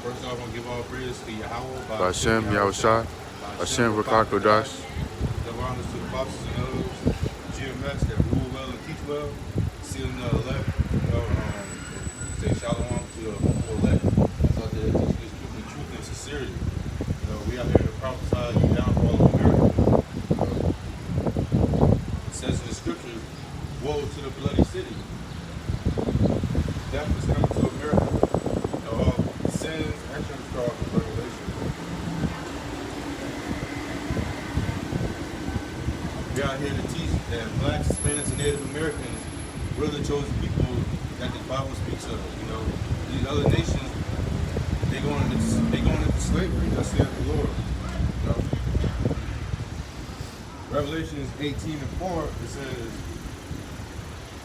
First off, I want to give all praise to Yahweh, by Hashem Yahushua, Yahushai, by Hashem Rakakodash. Rakakodash. Double honors to the apostles and elders, GMS that rule well and teach well, sealing the elect. Say shalom to the whole elect. That's out there teaching this truth and truth and sincerity. We out here to prophesy the downfall of America. It says in the scriptures, woe to the bloody city. Death is coming to America. Sins, actually, I'm start with Revelation. We're out here to teach that blacks, Hispanics, and Native Americans were the chosen people that the Bible speaks of. These other nations, they going into slavery. That's the Lord. Revelation 18:4, it says,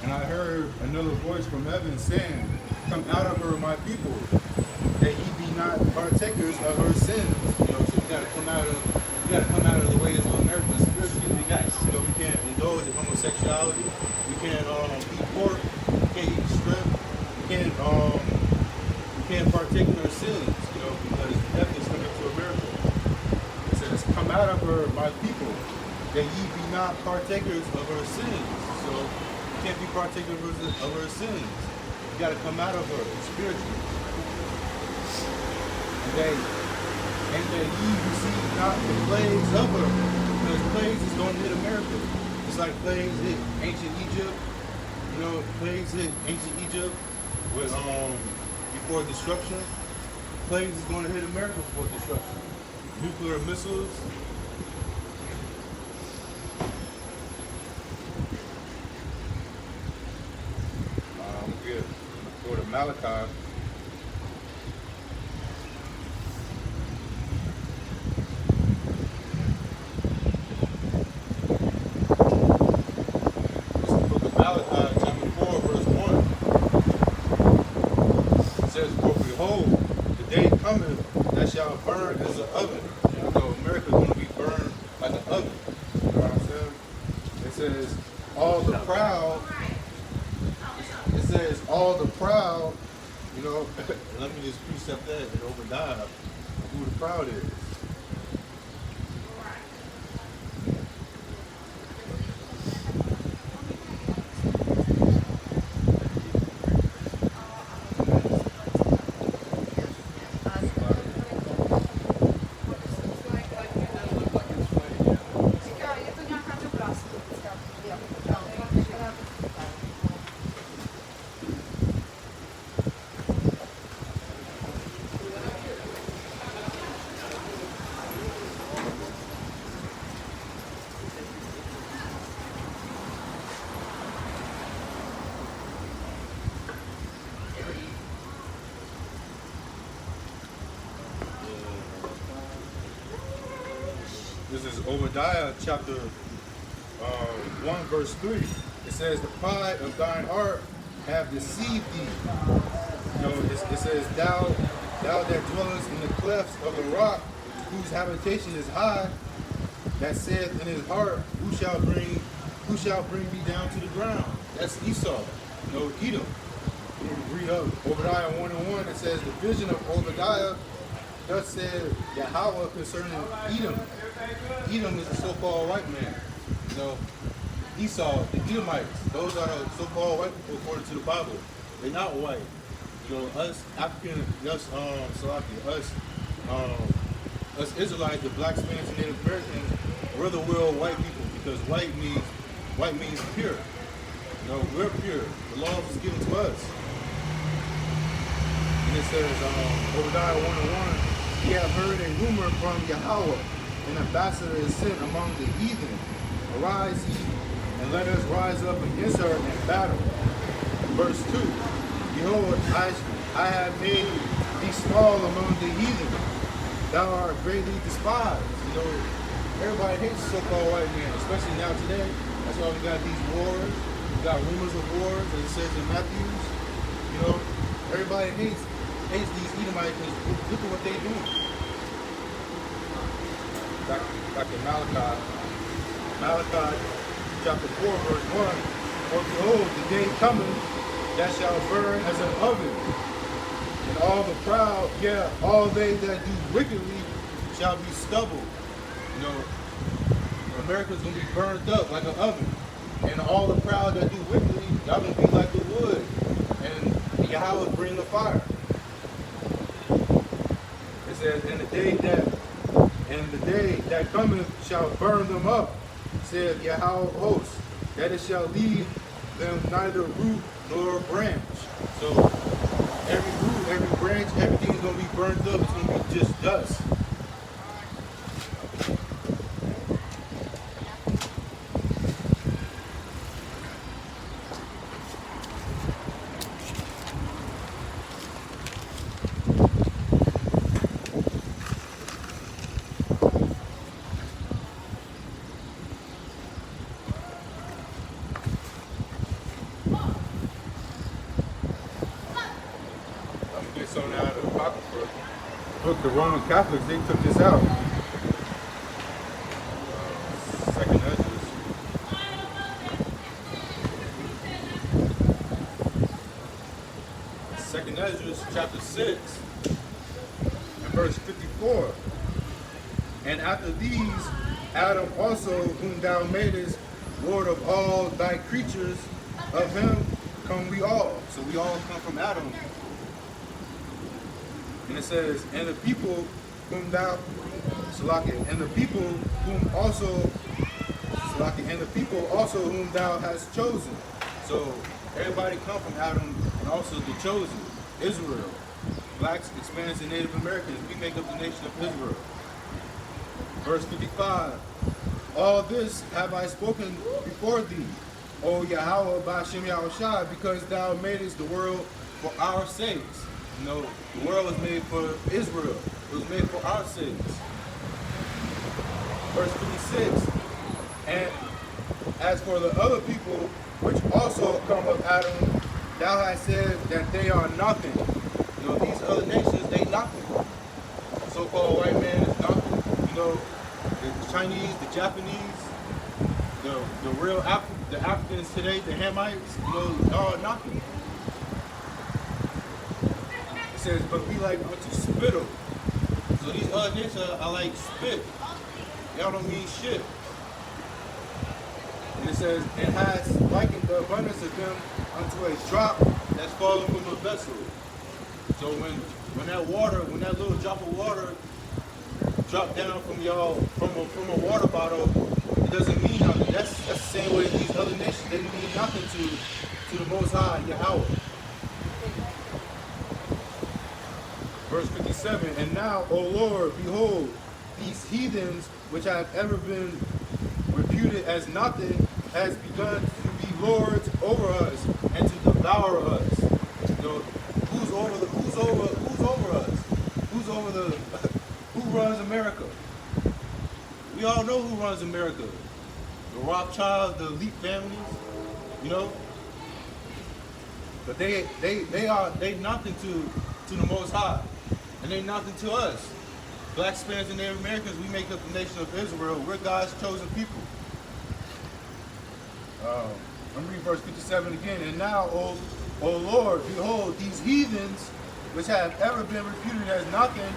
and I heard another voice from heaven saying, come out of her, my people, that ye be not partakers of her sins. So we gotta come out of the ways of America spiritually. We can't indulge in homosexuality. We can't eat pork. We can't eat shrimp. We can't partake in our sins. Because death is coming to America. It says, come out of her, my people, that ye be not partakers of her sins. So you can't be partakers of her sins. You got to come out of her spiritually. And that ye receive not the plagues of her. Because plagues is going to hit America. It's like plagues hit ancient Egypt. Plagues hit ancient Egypt with before destruction. Plagues is going to hit America before destruction. Nuclear missiles. Go to Malachi. This is the book of Malachi, chapter 4, verse 1. It says, for behold, the day cometh that shall burn as an oven. America's going to be burned like an oven. You know what I'm saying? It says, all the proud. It says, all the proud, let me just precept that in Obadiah, who the proud is. This is Obadiah chapter 1 verse 3. It says, the pride of thine heart have deceived thee. It says, thou that dwellest in the clefts of the rock, whose habitation is high, that saith in his heart, who shall bring me down to the ground? That's Esau. Edom. Read up Obadiah 1:1. It says, the vision of Obadiah, thus said Yahweh concerning Edom. Edom is a so-called white man. Esau, the Edomites, those are the so-called white people according to the Bible. They're not white. Us African, us Israelites, the blacks, Hispanics, and Native Americans, we're the real white people because white means pure. We're pure. The law was given to us. And it says, Obadiah 1:1, ye have heard a rumor from Yahweh, an ambassador is sent among the heathen. Arise ye, and let us rise up against her in battle. Verse 2, behold, I have made thee small among the heathen. Thou art greatly despised. Everybody hates so-called white man, especially now today. That's why we got these wars. We got rumors of wars, as it says in Matthews. Everybody hates these Edomites because look at what they do. Back in Malachi chapter 4, verse 1. For behold, the day cometh that shall burn as an oven, and And all the proud, yeah, all they that do wickedly shall be stubble. You know, America's gonna be burned up like an oven. And all the proud that do wickedly, y'all gonna be like the wood. And Yahweh bring the fire. It says, and the day that cometh shall burn them up, said Yahweh host, that it shall leave them neither root nor branch. So every root, every branch, everything's gonna be burned up. It's gonna be just dust. Get something out of the Apocrypha. Look, the Roman Catholics, they took this out. Second Ezra. Second Ezra, chapter 6, and verse 54. And after these, Adam also, whom thou madest Lord of all thy creatures, of him come we all. So we all come from Adam. And it says, and the people whom thou, Salaki, and the people whom also, Salaki, and the people also whom thou hast chosen. So everybody come from Adam, and also the chosen, Israel. Blacks, Hispanics, and Native Americans, we make up the nation of Israel. Verse 55, all this have I spoken before thee, O Yahweh Ba'Shem Yahushua, because thou madest the world for our sakes. You know, the world was made for Israel. It was made for our sakes. Verse 56, and as for the other people, which also come of Adam, thou hast said that they are nothing. You know, these other nations, they nothing. So-called white man is nothing. You know, the Chinese, the Japanese, the real the Africans today, the Hamites, you know, y'all are nothing. It says, but we like unto spittle. So these other nations are like spit. Y'all don't mean shit. And it says, and has likened the abundance of them unto a drop that's fallen from a vessel. So when that water, when that little drop of water drop down from y'all, from a water bottle, it doesn't mean nothing. That's the same way these other nations, they mean nothing to the Most High, Yahweh. Verse 57, and now, O Lord, behold, these heathens, which have ever been reputed as nothing, has begun to be lords over us and to devour us. You know, who's over us? Who's over the who runs America? We all know who runs America. The Rothschilds, the elite families, you know. But they nothing to the Most High. And they nothing to us. Black, Hispanics, and Native Americans, we make up the nation of Israel. We're God's chosen people. I'm reading verse 57 again. And now, O Lord, behold, these heathens, which have ever been reputed as nothing,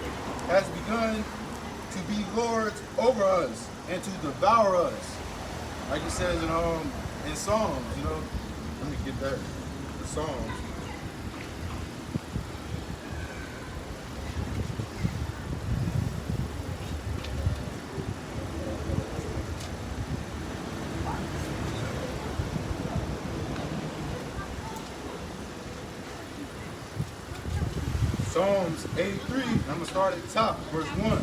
has begun to be lords over us and to devour us. Like it says in Psalms, you know. Let me get that. The Psalms. Psalms 83, I'm going to start at the top, verse 1.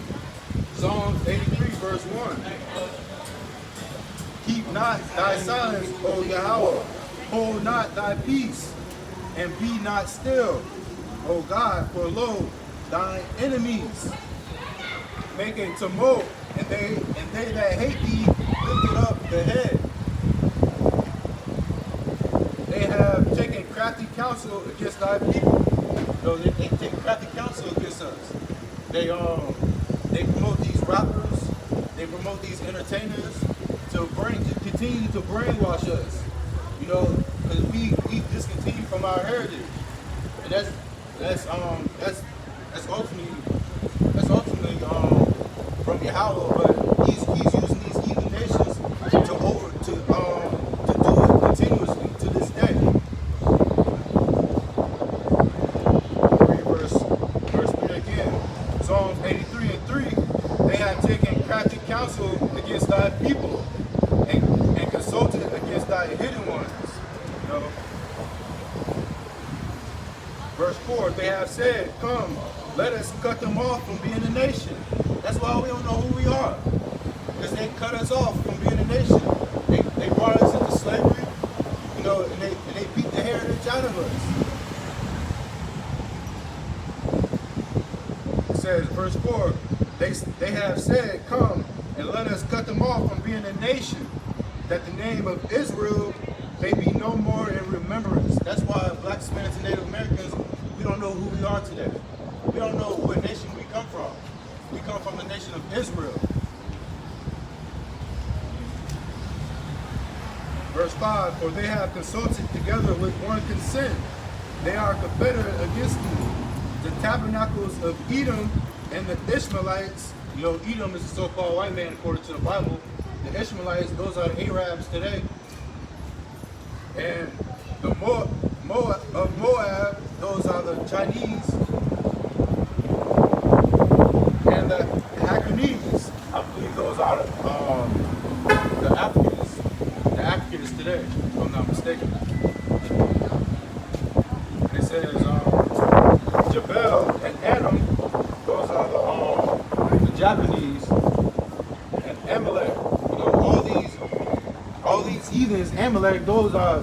Psalms 83, verse 1. Keep not thy silence, O Yahweh. Hold not thy peace, and be not still, O God, for lo, thine enemies make a tumult, and they that hate thee lift up the head. They have taken crafty counsel against thy people. So they take crafty counsel against us. They promote these rappers, they promote these entertainers to continue to brainwash us. You know, because we discontinue from our heritage. And That's ultimately from Yahweh, but he's using these heathen nations to do it continuously to this day. Read verse 3 again. Psalms 83:3. They have taken crafty counsel against thy people and consulted against thy hidden ones. You know? Verse 4, they have said, come, let us cut them off from being a nation. That's why we don't know who we are. Because they cut us off from being a nation. They brought us into slavery, you know, and they beat the heritage out of us. It says, verse 4, they have said, come, and let us cut them off from being a nation, that the name of Israel may be no more in remembrance. That's why Black Hispanics and Native Americans, we don't know who we are today. We don't know what nation we come from. We come from the nation of Israel. Verse 5, for they have consulted together with one consent. They are confederate against thee. The tabernacles of Edom and the Ishmaelites, you know, Edom is a so-called white man according to the Bible. The Ishmaelites, those are the Arabs today. And the Moab, those are the Chinese. And the Hakanese, I believe those are the Africans. The Africans today, if I'm not mistaken. And it says Jabal and Adam, those are the Japanese, and Amalek. You know, all these heathens, Amalek, those are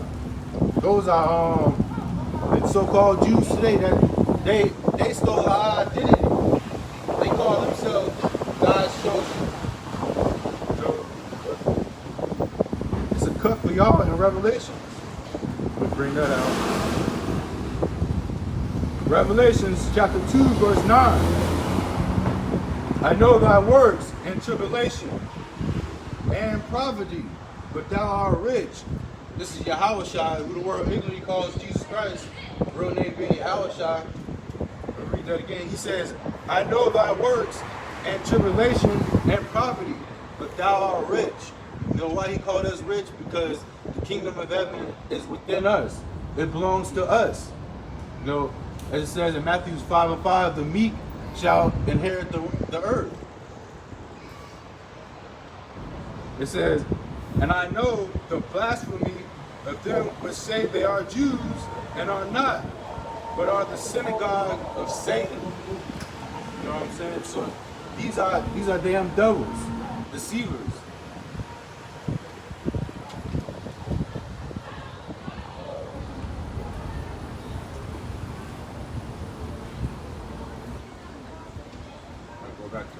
the so-called Jews today that they stole our identity. They call themselves God's chosen. So, it's a cut for y'all in Revelations. We'll bring that out. Revelations chapter 2, verse 9. I know thy works and tribulation and poverty, but thou art rich. This is Yahushua, who the world ignorantly calls Jesus Christ, real name being Yahushua. I'll read that again. He says, I know thy works and tribulation and poverty, but thou art rich. You know why he called us rich? Because the kingdom of heaven is within us. It belongs to us. You know, as it says in Matthew 5:5, the meek shall inherit the earth. It says, and I know the blasphemy of them which say they are Jews and are not, but are the synagogue of Satan. You know what I'm saying? So these are damn devils, deceivers. Go back to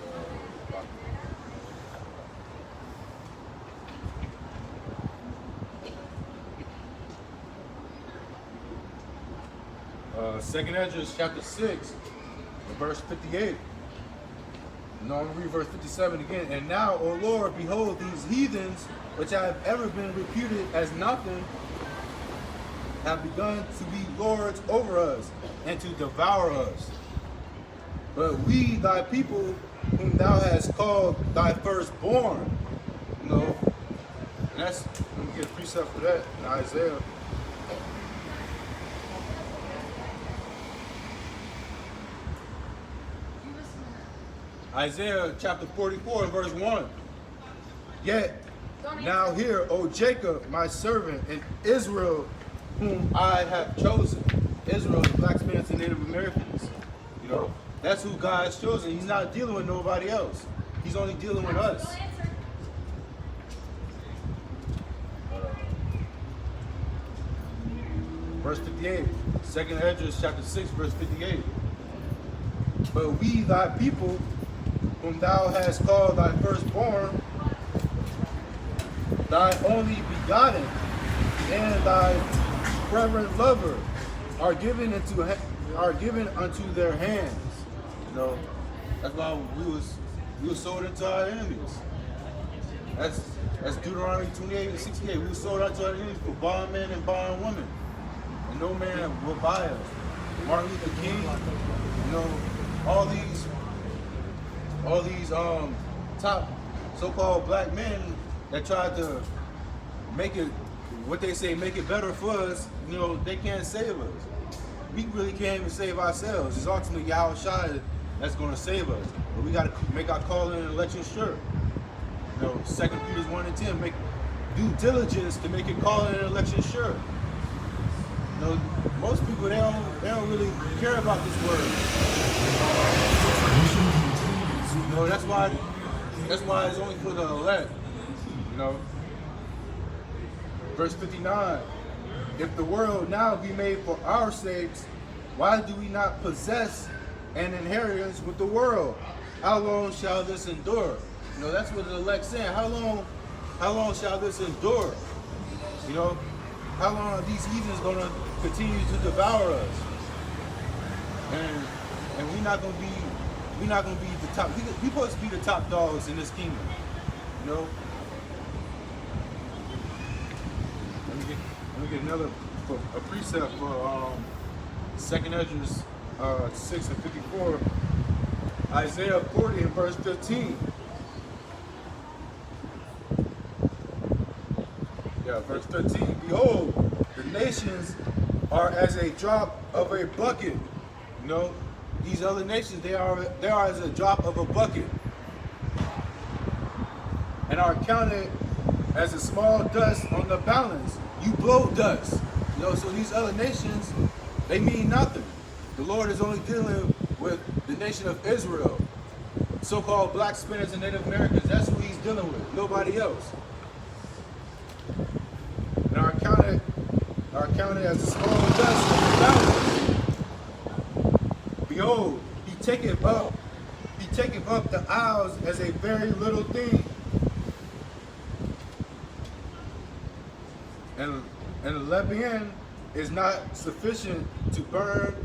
Second Ezra chapter 6, verse 58. No, I'm going to read verse 57 again. And now, O Lord, behold, these heathens, which have ever been reputed as nothing, have begun to be lords over us and to devour us. But we, thy people, whom thou hast called thy firstborn, you know, and that's, let me get a precept for that in Isaiah. Isaiah chapter 44 and verse 1. Yet now hear, O Jacob, my servant, and Israel, whom I have chosen. Israel, the Black Hispanics and Native Americans. You know, that's who God's chosen. He's not dealing with nobody else. He's only dealing with us. Verse 58, 2nd Ezra chapter 6, verse 58. But we, thy people, whom thou hast called thy firstborn, thy only begotten, and thy reverent lover, are given unto their hands. You know, that's why we was sold into our enemies. That's Deuteronomy 28 and 68. We were sold unto our enemies for bondmen and bondwomen, and no man will buy us. Martin Luther King, you know, all these top so-called black men that tried to make it, what they say, make it better for us, you know, they can't save us. We really can't even save ourselves. It's ultimately Yahweh Shai that's going to save us. But we got to make our calling and election sure. You know, 2 Peter 1 and 10, make due diligence to make your calling and election sure. You know, most people, they don't really care about this word. You know, that's why it's only for the elect. You know, verse 59. If the world now be made for our sakes, why do we not possess an inheritance with the world? How long shall this endure? You know, that's what the elect saying. How long shall this endure? You know, how long are these heathens gonna continue to devour us? And we're not gonna be the top. We supposed to be the top dogs in this kingdom. You know. Let me get another a precept for 2nd Ezra 6 and 54. Isaiah 40 and verse 15. Yeah, verse 13. Behold, the nations are as a drop of a bucket. You know, these other nations, they are as a drop of a bucket, and are counted as a small dust on the balance. You blow dust. You know, so these other nations, they mean nothing. The Lord is only dealing with the nation of Israel, so-called black Spaniards and Native Americans. That's who he's dealing with, nobody else. And are counted as a small dust on the balance. Behold, he taketh up the isles as a very little thing. And Lebanon is not sufficient to burn,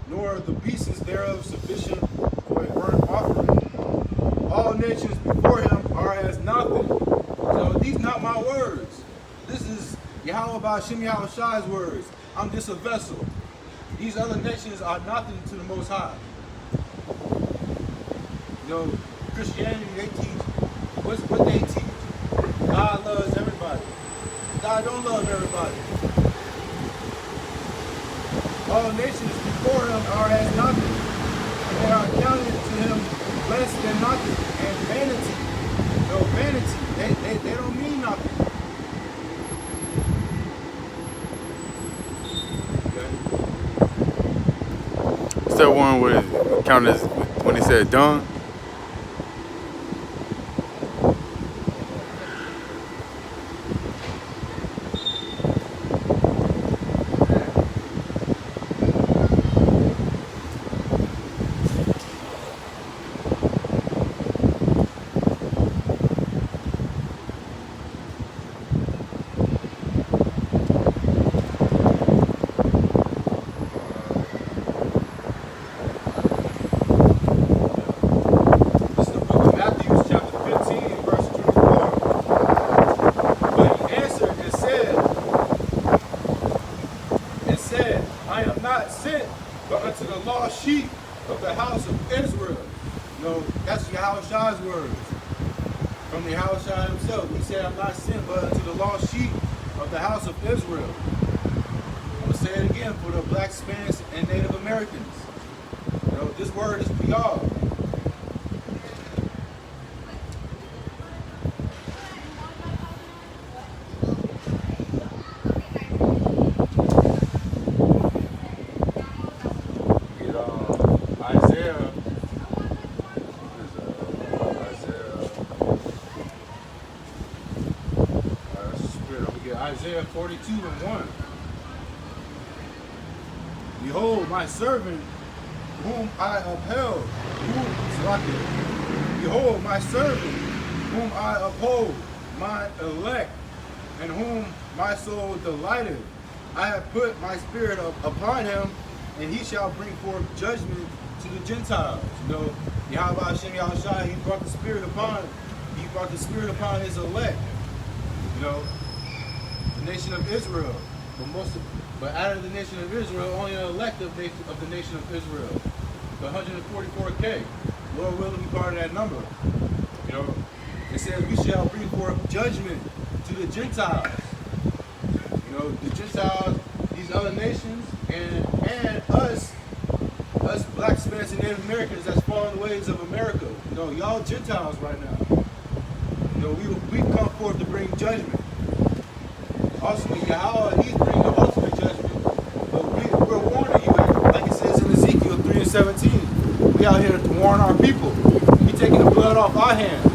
nor the beasts thereof sufficient for a burnt offering. All nations before him are as nothing. So these not my words. This is Yahweh Ba'Shem Yahweh Shai's words. I'm just a vessel. These other nations are nothing to the Most High. You know, Christianity, they teach, what they teach? God loves everybody. God don't love everybody. All nations before him are as nothing, and they are counted to him less than nothing. And vanity, no vanity, they don't mean nothing. Is that one where it counted as when he said dung? Sheep of the house of Israel. You know, that's Yahweh Shai's words. From the Yahweh Shai himself. He said, I'm not sent but unto the lost sheep of the house of Israel. I'm going to say it again for the black, Spanish, and Native Americans. You know, this word is for y'all. Isaiah 42 and 1. Behold, my servant, whom I upheld. Behold, my servant, whom I uphold, my elect, and whom my soul delighteth. I have put my spirit upon him, and he shall bring forth judgment to the Gentiles. You know, Yahweh Hashem Yahweh Shai, he brought the spirit upon his elect. You know, the nation of Israel. But out of the nation of Israel, only an elect of the nation of Israel, the 144K. Lord willing, be part of that number. You know, it says we shall bring forth judgment to the Gentiles. You know, the Gentiles, these other nations, and us black, Spanish, and Native Americans that's following the ways of America. You know, y'all Gentiles right now. You know, we come forth to bring judgment. Ultimately, Yahweh, he's bringing the ultimate judgment. But we're warning you, like it says in Ezekiel 3:17. We out here to warn our people. We taking the blood off our hands.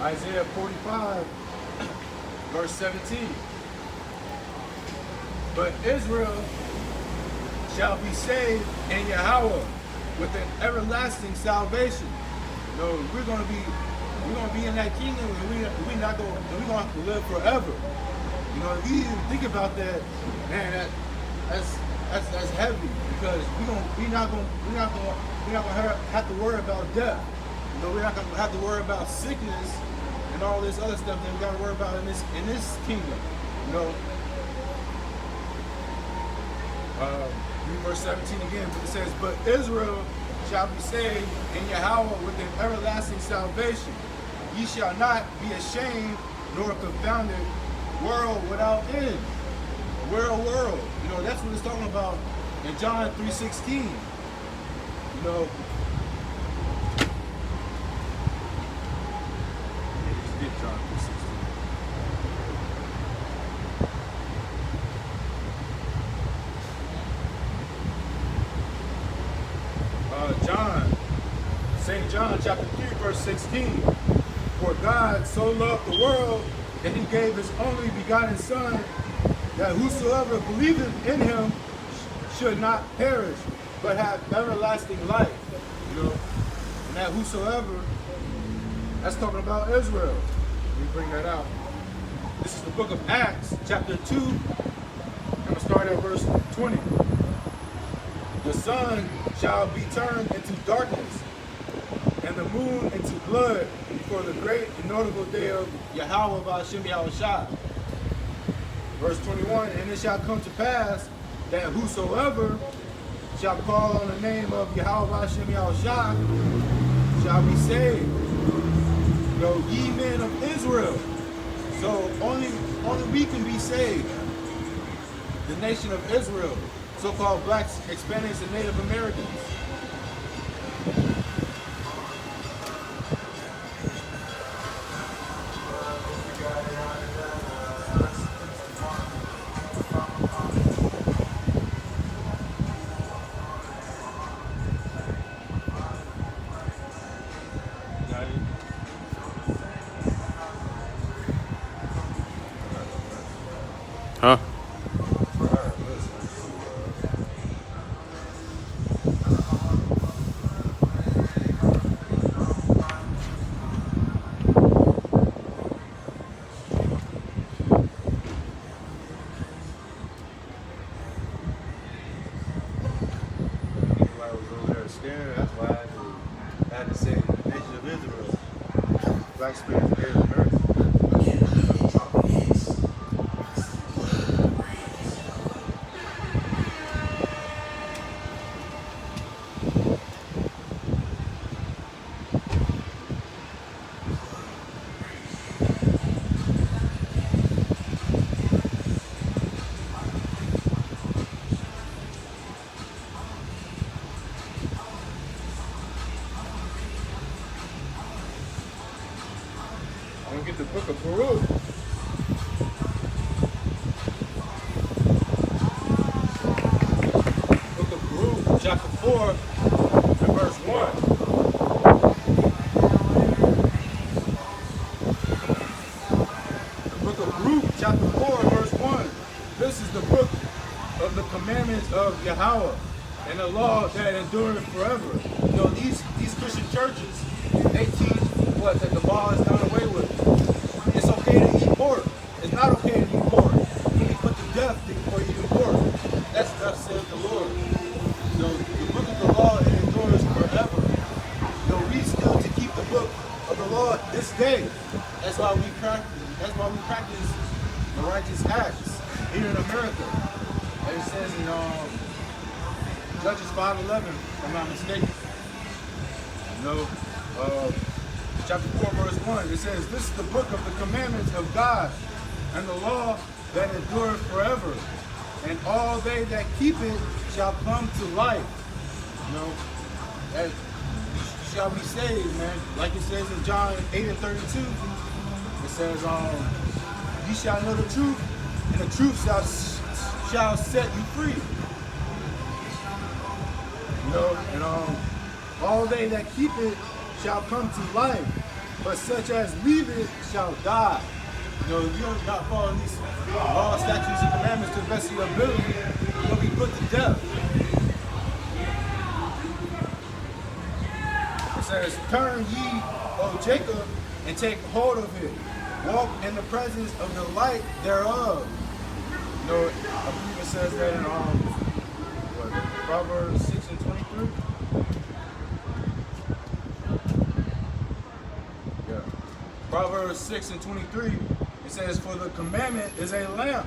Isaiah 45, verse 17. But Israel shall be saved in Yahweh with an everlasting salvation. You know, we're gonna be in that kingdom, and we're gonna have to live forever. You know, if you even think about that, man, that's heavy, because we're not gonna have to worry about death. You know, we're not gonna have to worry about sickness and all this other stuff that we gotta worry about in this kingdom. You know. Read verse 17 again, but it says, but Israel shall be saved in Yahweh with an everlasting salvation. Ye shall not be ashamed nor confounded, world without end. World. You know, that's what it's talking about in John 3:16. You know, get John 3:16. St. John chapter 3, verse 16. For God so loved the world that he gave his only begotten Son, that whosoever believeth in him should not perish, but have everlasting life. You know, and that whosoever, that's talking about Israel. Let me bring that out. This is the book of Acts, chapter 2. I'm going to start at verse 20. The sun shall be turned into darkness, and the moon into blood, for the great and notable day of Yahweh Ba'ashem Yahushua. Verse 21, and it shall come to pass that whosoever shall call on the name of Yahweh Ba'ashem Yahushua shall be saved. You know, ye men of Israel. So only we can be saved. The nation of Israel, so-called blacks, Hispanics, and Native Americans. Huh? That's why I had to say the nation of Israel, black spirit, Native American. I'm gonna get the book of Baruch. Book of Baruch, chapter 4, and verse 1. The book of Baruch, chapter 4, and verse 1. This is the book of the commandments of Yahweh and the law that endureth forever. You know, these Christian churches, they teach what? That the law is done away with. It's okay to eat pork. It's not okay to eat pork. You need to put to death before you eat pork. That's thus says the Lord. So the book of the law, it endures forever. You know, the righteous acts here in America. As it says in Judges 5:11, if I'm not mistaken. You know, chapter 4, verse 1, it says, "This is the book of the commandments of God and the law that endureth forever. And all they that keep it shall come to life." You know, that shall be saved, man. Like it says in John 8:32, it says, "Ye shall know the truth, and the truth shall set you free." You know, and all they that keep it shall come to life, but such as leave it shall die. You know, if you're not following these laws, statutes, and commandments to the best of your ability, you'll be put to death. It says, "Turn ye, O Jacob, and take hold of it. Walk in the presence of the light thereof." You know, I believe it says that in Proverbs 6:23. Yeah. Proverbs 6:23. It says, "For the commandment is a lamp,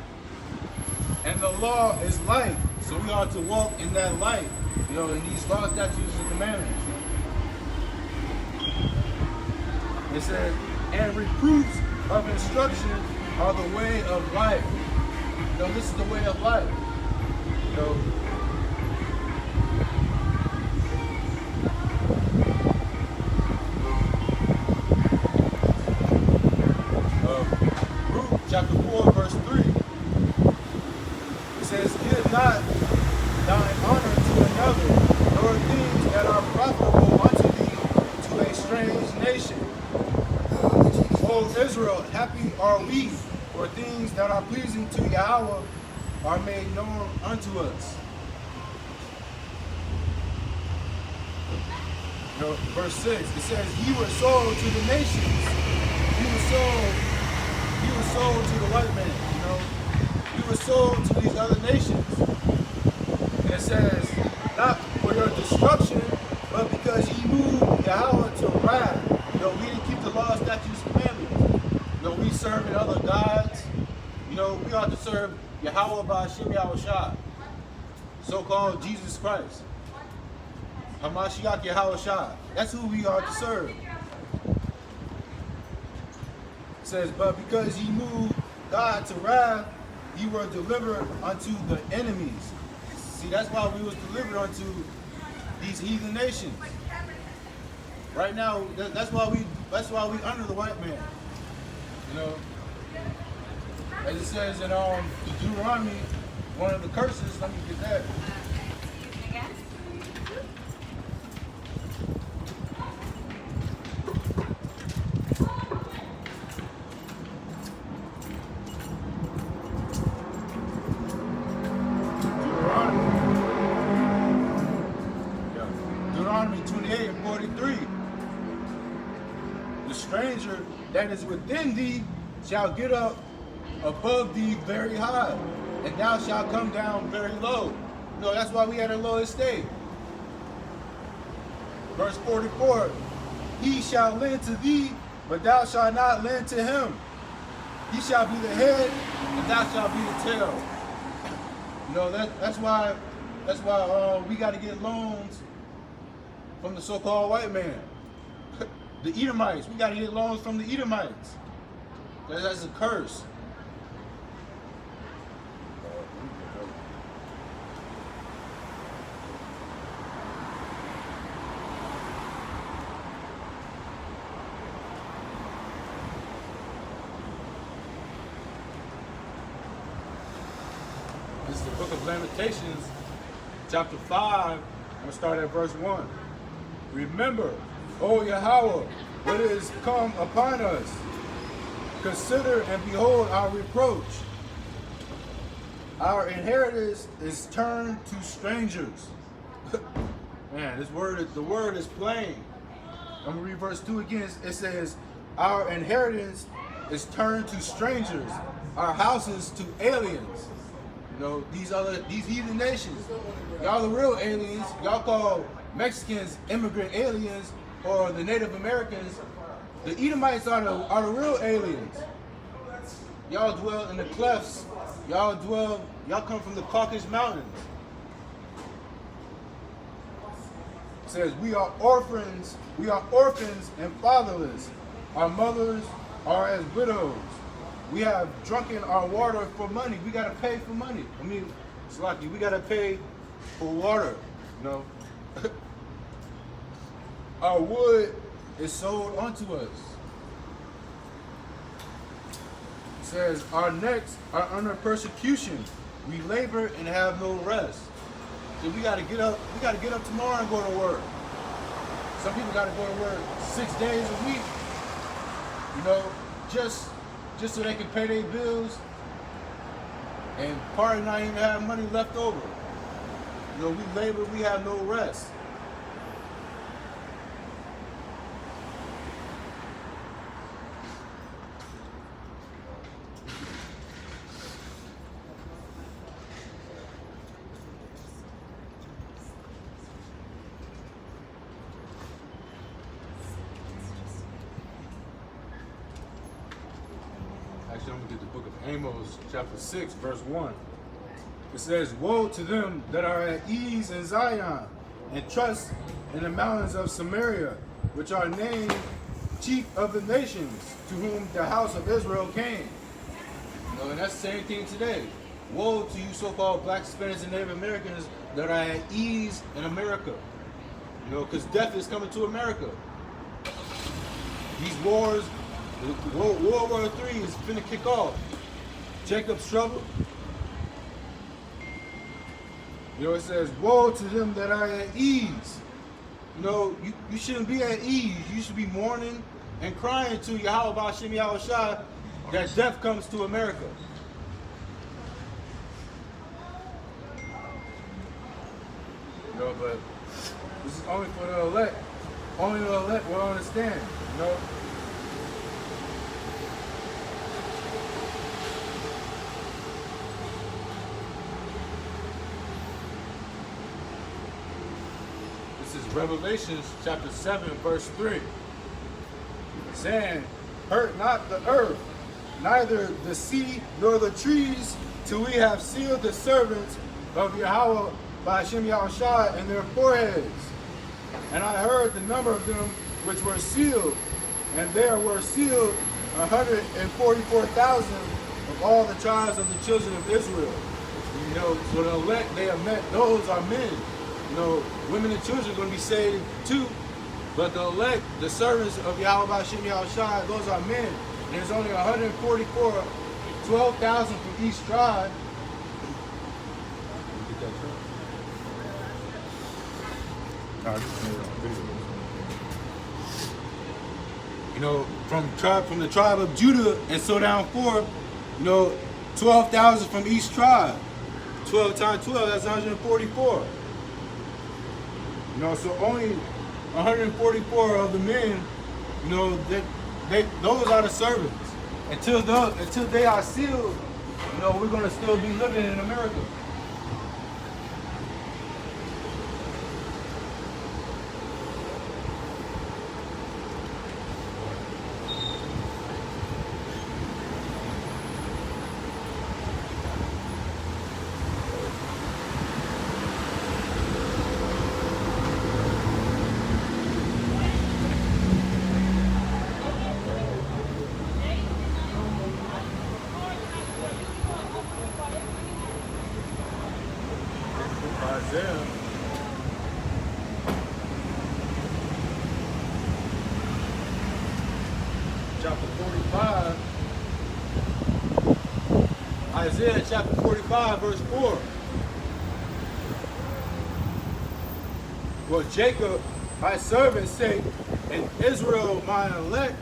and the law is light." So we are to walk in that light, you know, in these laws, statutes, and commandments. It says, "And reproofs of instruction are the way of life." You know, this is the way of life. You know, chapter 4, verse 3. It says, "Give not thine honor to another, nor things that are profitable unto thee to a strange nation. O Israel, happy are we, for things that are pleasing to Yahweh are made known unto us." You know, verse 6, it says, "Ye were sold to the nations." He was sold to the white man, you know. He was sold to these other nations. And it says, "Not for your destruction, but because ye moved Yahweh to wrath." You know, we didn't keep the law, statutes, commandments. You know, we serving other gods. You know, we ought to serve Yahweh Ba'Shem Yahushua, so-called Jesus Christ. Hamashiach Yahushua. That's who we are to serve. It says, "But because ye moved God to wrath, ye were delivered unto the enemies." See, that's why we was delivered unto these heathen nations. Right now, that's why we under the white man. You know, as it says in Deuteronomy, one of the curses. Let me get that. Deuteronomy 28:43. "The stranger that is within thee shall get up above thee very high, and thou shalt come down very low." You know, that's why we had a low estate. Verse 44, "He shall lend to thee, but thou shalt not lend to him. He shall be the head, and thou shalt be the tail." You know, that's why we got to get loans from the so-called white man. The Edomites, we got to get loans from the Edomites. That's a curse. This is the book of Lamentations, chapter 5. I'm going to start at verse 1. "Remember, O Yahweh, what is come upon us. Consider and behold our reproach. Our inheritance is turned to strangers." Man, the word is plain. I'm going to read verse 2 again. It says, "Our inheritance is turned to strangers, our houses to aliens." You know, these heathen nations, y'all the real aliens. Y'all call Mexicans immigrant aliens, or the Native Americans. The Edomites are the real aliens. y'all dwell in the clefts. Y'all come from the Caucasus Mountains. It says, we are orphans and fatherless. Our mothers are as widows. We have drunken our water for money. We gotta pay for money. I mean, it's lucky. We gotta pay for water. You know? Our wood is sold unto us. It says, our necks are under persecution. We labor and have no rest. So we gotta get up tomorrow and go to work. Some people gotta go to work 6 days a week. You know, just so they can pay their bills, and part not even have money left over. You know, we labor, we have no rest. Actually, I'm going to get the book of Amos, chapter 6, verse 1. It says, woe to them that are at ease in Zion, and trust in the mountains of Samaria, which are named chief of the nations, to whom the house of Israel came. You know, and that's the same thing today. Woe to you so-called black, Hispanics, and Native Americans that are at ease in America. You know, because death is coming to America. These wars, World War III is finna kick off. Jacob's trouble. You know, it says, woe to them that are at ease. You know, you shouldn't be at ease. You should be mourning and crying to Yahweh B'Shem Yahushua that death comes to America. You know, but this is only for the elect. Only the elect will understand, you know. Revelation chapter 7, verse 3, saying, hurt not the earth, neither the sea nor the trees, till we have sealed the servants of Yahweh B'Shem Yahushua in their foreheads. And I heard the number of them which were sealed, and there were sealed 144,000 of all the tribes of the children of Israel. You know, so the elect, they have met, those are men. You know, women and children are going to be saved too, but the elect, the servants of Yahweh B'Shem Yahushua, those are men. And there's only 144, 12,000 from each tribe. You know, from the tribe of Judah and so down forth, you know, 12,000 from each tribe. 12 times 12, that's 144. You know, so only 144 of the men, you know, those are the servants. Until they are sealed, you know, we're going to still be living in America. Isaiah. Chapter 45. Isaiah chapter 45, verse 4. For Jacob, my servant's sake, and Israel, my elect,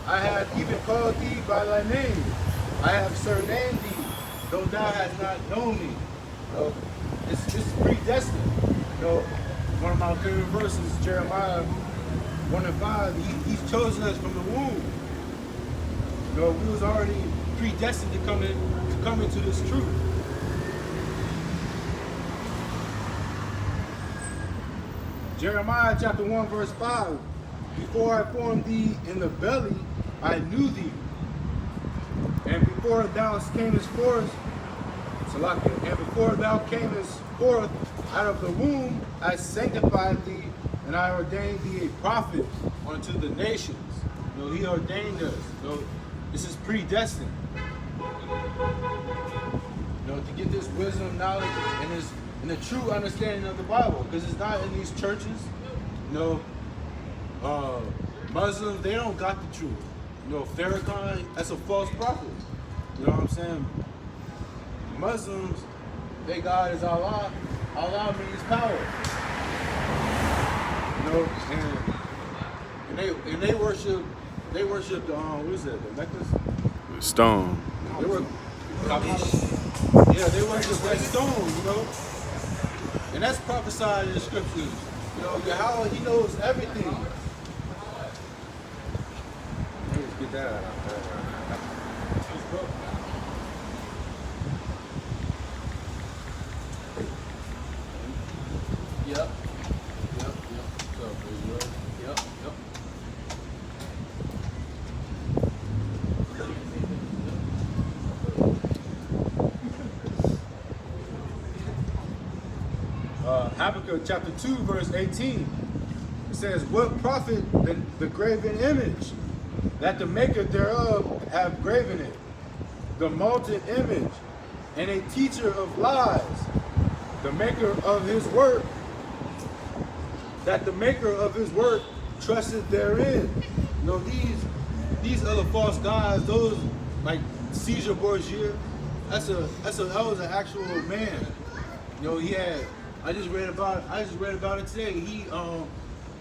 I have even called thee by thy name. I have surnamed thee, though thou hast not known me. It's predestined. You know, one of my favorite verses, Jeremiah 1:5. He's chosen us from the womb. You know, we was already predestined to come into this truth. Jeremiah chapter 1, verse 5. Before I formed thee in the belly, I knew thee. And before thou camest forth, Salakia, and before thou camest forth out of the womb, I sanctified thee, and I ordained thee a prophet unto the nations. You know, he ordained us. You know, this is predestined. You know, to get this wisdom, knowledge, and the true understanding of the Bible, because it's not in these churches. You know, Muslims, they don't got the truth. You know, Farrakhan, that's a false prophet. You know what I'm saying? Muslims, their God is Allah. Allah means power. You know, and they worship the what is it? The necklace? Stone. They worship, yeah, they worship that stone. You know, and that's prophesied in the scriptures. You know, Yahweh, He knows everything. Let's get that out. Yep. So, yep. Habakkuk chapter 2, verse 18. It says, what profit the graven image, that the maker thereof have graven it, the molten image, and a teacher of lies, the maker of his work, that the maker of his work trusted therein. You know, these other false gods, those like Caesar Borgia, that was an actual man. You know, he had, I just read about it today.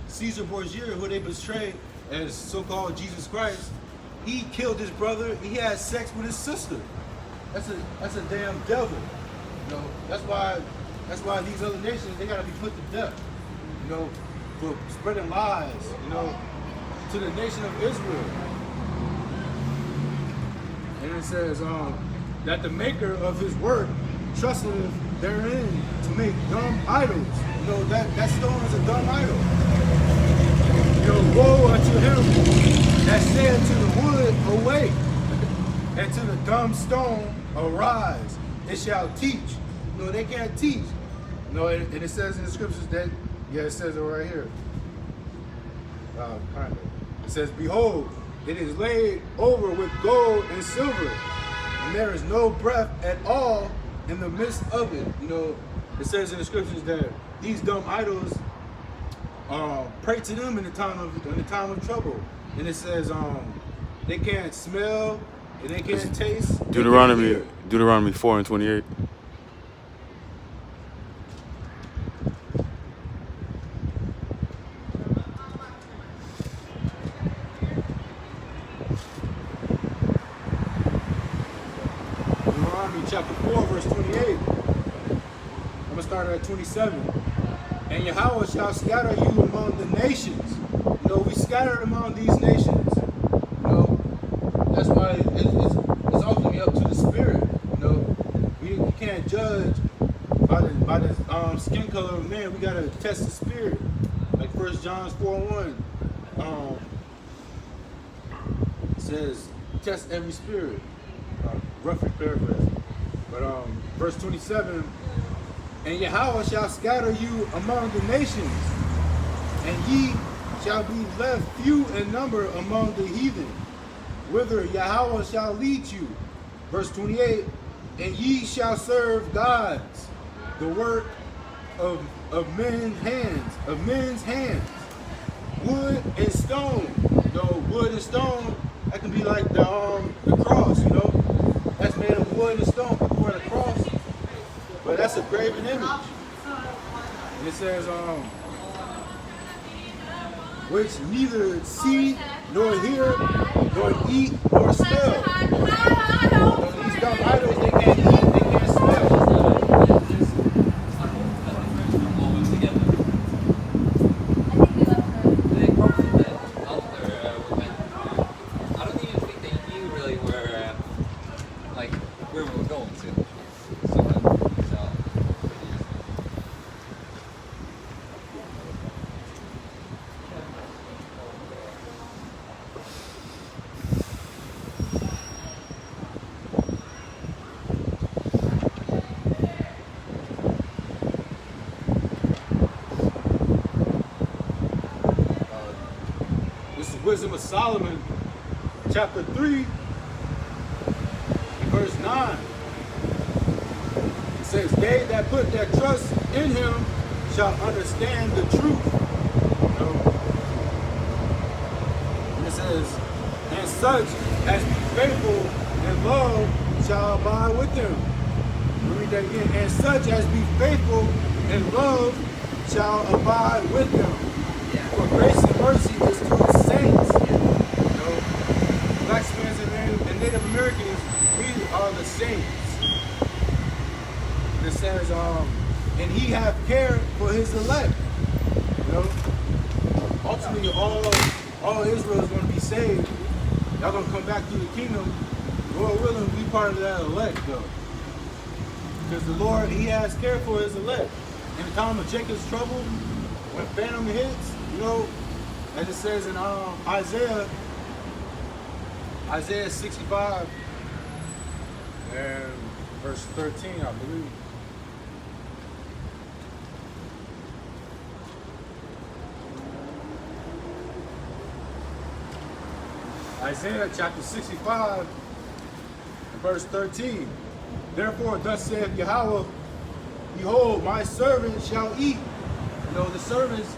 Caesar Borgia, who they portray as so-called Jesus Christ, he killed his brother. He had sex with his sister. That's a damn devil. You know, that's why these other nations, they gotta be put to death. You know, for spreading lies. You know, to the nation of Israel. And it says that the maker of his work trusted therein to make dumb idols. You know, that stone is a dumb idol. You know, woe unto him that said to the wood, awake, and to the dumb stone, arise. It shall teach. You know, they can't teach. You know, and it says in the scriptures that, yeah, it says it right here. Kind of. It says, behold, it is laid over with gold and silver, and there is no breath at all in the midst of it. You know, it says in the scriptures that these dumb idols pray to them in the time of trouble. And it says they can't smell and they can't taste. Deuteronomy 4 and 28. Deuteronomy chapter 4, verse 28. I'm gonna start at 27. And Yahweh shall scatter you among the nations. You know, we scattered among these nations. You know, that's why it's ultimately up to the spirit. You know, we can't judge by the skin color of man. We gotta test the spirit. Like 1 John 4:1 says, test every spirit. Roughly paraphrase. But verse 27. And Yahweh shall scatter you among the nations, and ye shall be left few in number among the heathen, whither Yahweh shall lead you. Verse 28, and ye shall serve gods, the work of men's hands, wood and stone. You know, wood and stone, that can be like the cross, you know. That's made of wood and stone before the cross. But that's a graven image. And it says, which neither see, nor hear, nor eat, nor smell. So these dumb idols, they can't eat, they can't smell. I don't even think they knew really where we were going to. Wisdom of Solomon, chapter 3, verse 9. It says, they that put their trust in him shall understand the truth. You know? And it says, and such as be faithful and love shall abide with them. Let me read that again. And such as be faithful and love shall abide with them. Yeah. For grace and mercy is to the saints. You know, Black Spanish and Native Americans, we are the saints. And it says, and he have care for his elect. You know, ultimately all Israel is going to be saved. Y'all going to come back to the kingdom. Lord willing, be part of that elect, though. Because the Lord, he has care for his elect. In the time of Jacob's trouble, when phantom hits, you know, as it says in Isaiah 65 and verse 13, I believe. Isaiah chapter 65 and verse 13. Therefore, thus saith Yahweh, behold, my servants shall eat. You know, the servants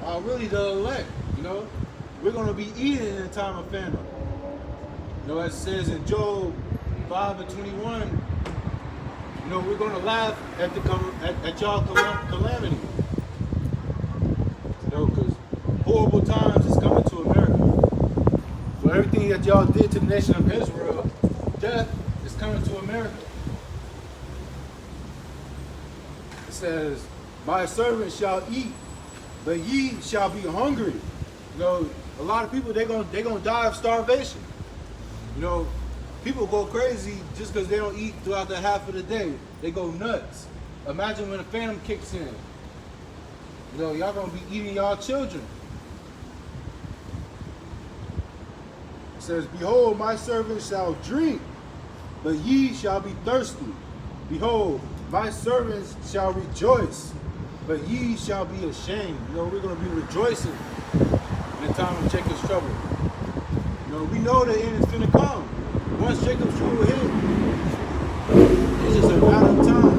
are really the elect. You know, we're going to be eating in the time of famine. You know, as it says in Job 5 and 21, you know, we're going to laugh at y'all calamity. You know, because horrible times is coming to America. For everything that y'all did to the nation of Israel, death is coming to America. It says, my servants shall eat, but ye shall be hungry. You know, a lot of people, they're gonna die of starvation. You know, people go crazy just because they don't eat throughout the half of the day. They go nuts. Imagine when a phantom kicks in. You know, y'all gonna be eating y'all children. It says, behold, my servants shall drink, but ye shall be thirsty. Behold, my servants shall rejoice, but ye shall be ashamed. You know, we're going to be rejoicing in the time of Jacob's trouble. You know, we know the end is going to come. Once Jacob's trouble hit, it's just a matter of time.